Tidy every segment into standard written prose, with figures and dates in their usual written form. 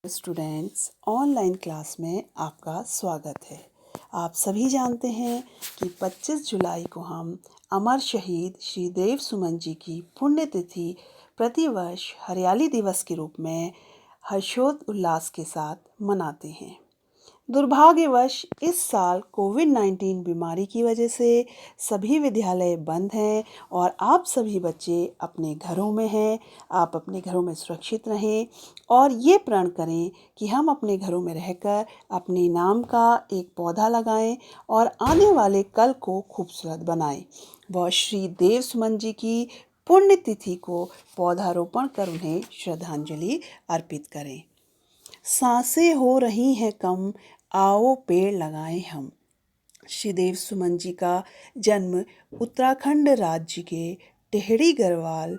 Students, online class में आपका स्वागत है। आप सभी जानते हैं कि 25 जुलाई को हम अमर शहीद श्री देव सुमन जी की पुण्यतिथि प्रतिवर्ष हरियाली दिवस के रूप में हर्षोल्लास के साथ मनाते हैं। दुर्भाग्यवश इस साल कोविड-19 बीमारी की वजह से सभी विद्यालय बंद हैं और आप सभी बच्चे अपने घरों में हैं। आप अपने घरों में सुरक्षित रहें और ये प्रण करें कि हम अपने घरों में रहकर अपने नाम का एक पौधा लगाएं और आने वाले कल को खूबसूरत बनाएं। वह श्री देव सुमन जी की पुण्यतिथि को पौधारोपण कर उन्हें श्रद्धांजलि अर्पित करें। सांसें हो रही हैं कम, आओ पेड़ लगाएं हम। श्री देव सुमन जी का जन्म उत्तराखंड राज्य के टेहरी गढ़वाल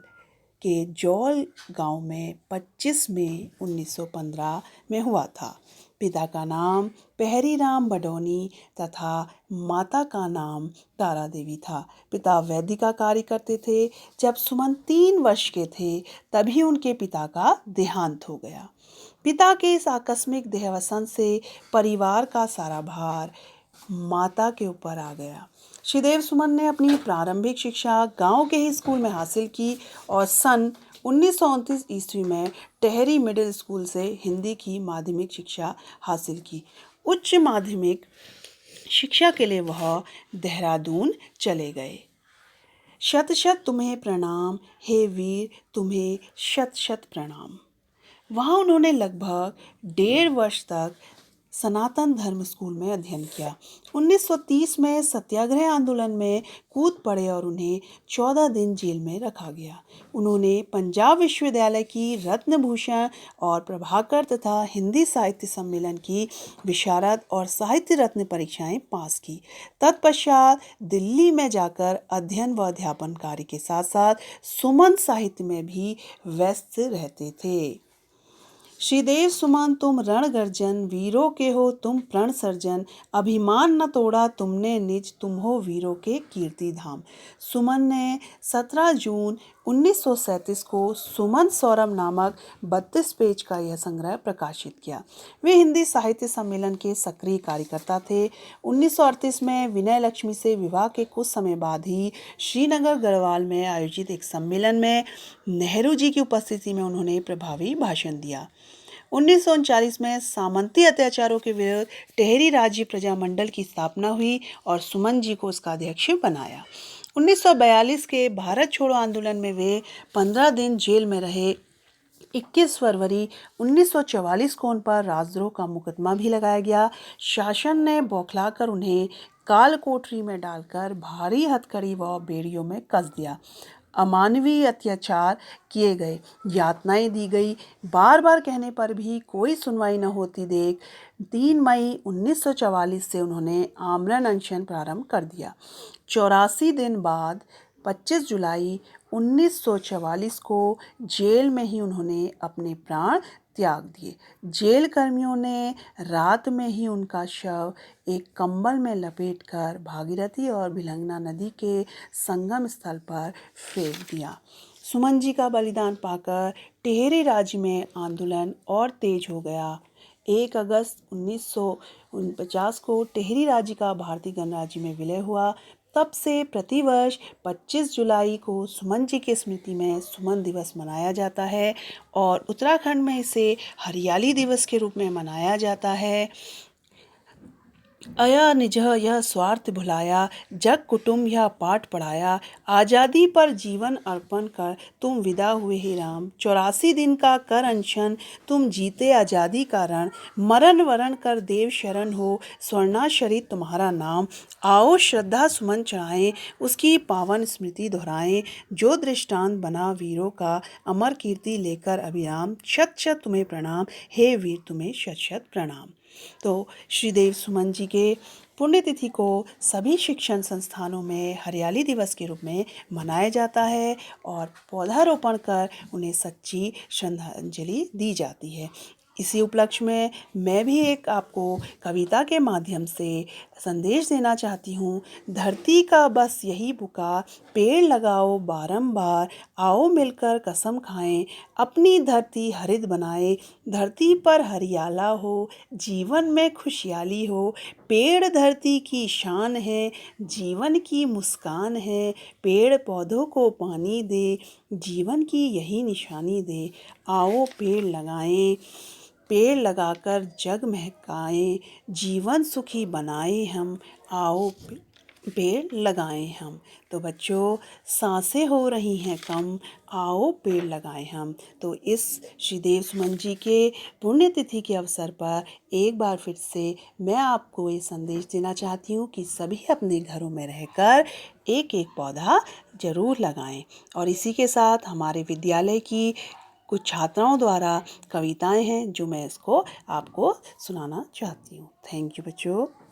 के जौल गांव में 25 मई 1915 में हुआ था। पिता का नाम पहरी राम बडौनी तथा माता का नाम तारा देवी था। पिता वैद्य का कार्य करते थे। जब सुमन 3 वर्ष के थे तभी उनके पिता का देहांत हो गया। पिता के इस आकस्मिक देहावसान से परिवार का सारा भार माता के ऊपर आ गया। श्री देव सुमन ने अपनी प्रारंभिक शिक्षा गांव के ही स्कूल में हासिल की और सन 1929 ईस्वी में टेहरी मिडिल स्कूल से हिंदी की माध्यमिक शिक्षा हासिल की। उच्च माध्यमिक शिक्षा के लिए वह देहरादून चले गए। शत शत तुम्हें प्रणाम, हे वीर तुम्हें शत शत प्रणाम। वहाँ उन्होंने लगभग 1.5 वर्ष तक सनातन धर्म स्कूल में अध्ययन किया। 1930 में सत्याग्रह आंदोलन में कूद पड़े और उन्हें 14 दिन जेल में रखा गया। उन्होंने पंजाब विश्वविद्यालय की रत्न भूषण और प्रभाकर तथा हिंदी साहित्य सम्मेलन की विशारद और साहित्य रत्न परीक्षाएं पास की। तत्पश्चात दिल्ली में जाकर अध्ययन व अध्यापन कार्य के साथ साथ सुमन साहित्य में भी व्यस्त रहते थे। श्रीदेव सुमन तुम रण गर्जन, वीरों के हो तुम प्रण सर्जन, अभिमान न तोड़ा तुमने निज, तुम हो वीरों के कीर्ति धाम। सुमन ने 17 जून 1937 को सुमन सौरभ नामक 32 पेज का यह संग्रह प्रकाशित किया। वे हिंदी साहित्य सम्मेलन के सक्रिय कार्यकर्ता थे। 1938 में विनय लक्ष्मी से विवाह के कुछ समय बाद ही श्रीनगर गढ़वाल में आयोजित एक सम्मेलन में नेहरू जी की उपस्थिति में उन्होंने प्रभावी भाषण दिया। 1939 में सामंती अत्याचारों के विरुद्ध टेहरी राज्य प्रजामंडल की स्थापना हुई और सुमन जी को उसका अध्यक्ष बनाया। 1942 के भारत छोड़ो आंदोलन में वे 15 दिन जेल में रहे। 21 फरवरी 1944 को उन पर राजद्रोह का मुकदमा भी लगाया गया। शासन ने बौखलाकर उन्हें काल कोठरी में डालकर भारी हथकड़ी व बेड़ियों में कस दिया। अमानवीय अत्याचार किए गए, यातनाएं दी गई। बार बार कहने पर भी कोई सुनवाई न होती देख 3 मई 1944 से उन्होंने आमरण अनशन प्रारंभ कर दिया। 84 दिन बाद 25 जुलाई 1944 को जेल में ही उन्होंने अपने प्राण त्याग दिए। जेल कर्मियों ने रात में ही उनका शव एक कंबल में लपेटकर भागीरथी और भिलंगना नदी के संगम स्थल पर फेंक दिया। सुमन जी का बलिदान पाकर टेहरी राज्य में आंदोलन और तेज हो गया। 1 अगस्त 1949 को टेहरी राज्य का भारतीय गणराज्य में विलय हुआ। तब से प्रतिवर्ष 25 जुलाई को सुमन जी की स्मृति में सुमन दिवस मनाया जाता है और उत्तराखंड में इसे हरियाली दिवस के रूप में मनाया जाता है। अया निजह यह स्वार्थ भुलाया, जग कुटुंब यह पाठ पढ़ाया, आज़ादी पर जीवन अर्पण कर तुम विदा हुए ही राम। 84 दिन का कर अनशन तुम जीते आज़ादी का रण, मरण वरण कर देव शरण हो स्वर्णाक्षरी तुम्हारा नाम। आओ श्रद्धा सुमन चढ़ाएं, उसकी पावन स्मृति दोहराएं, जो दृष्टांत बना वीरों का अमर कीर्ति लेकर अभिराम। शत शत तुम्हें प्रणाम, हे वीर तुम्हें शत शत प्रणाम। तो श्रीदेव सुमन जी के पुण्यतिथि को सभी शिक्षण संस्थानों में हरियाली दिवस के रूप में मनाया जाता है और पौधारोपण कर उन्हें सच्ची श्रद्धांजलि दी जाती है। इसी उपलक्ष्य में मैं भी एक आपको कविता के माध्यम से संदेश देना चाहती हूँ। धरती का बस यही पुकार, पेड़ लगाओ बारंबार, आओ मिलकर कसम खाएं, अपनी धरती हरित बनाए। धरती पर हरियाला हो, जीवन में खुशहाली हो, पेड़ धरती की शान है, जीवन की मुस्कान है। पेड़ पौधों को पानी दे, जीवन की यही निशानी दे। आओ पेड़ लगाएं, पेड़ लगाकर जग महकाएं, जीवन सुखी बनाए हम। आओ पेड़ लगाएं हम। तो बच्चों, सांसें हो रही हैं कम, आओ पेड़ लगाएं हम। तो इस श्रीदेव सुमन जी के पुण्यतिथि के अवसर पर एक बार फिर से मैं आपको ये संदेश देना चाहती हूँ कि सभी अपने घरों में रहकर एक एक पौधा ज़रूर लगाएं। और इसी के साथ हमारे विद्यालय की कुछ छात्राओं द्वारा कविताएं हैं जो मैं इसको आपको सुनाना चाहती हूँ। थैंक यू बच्चों।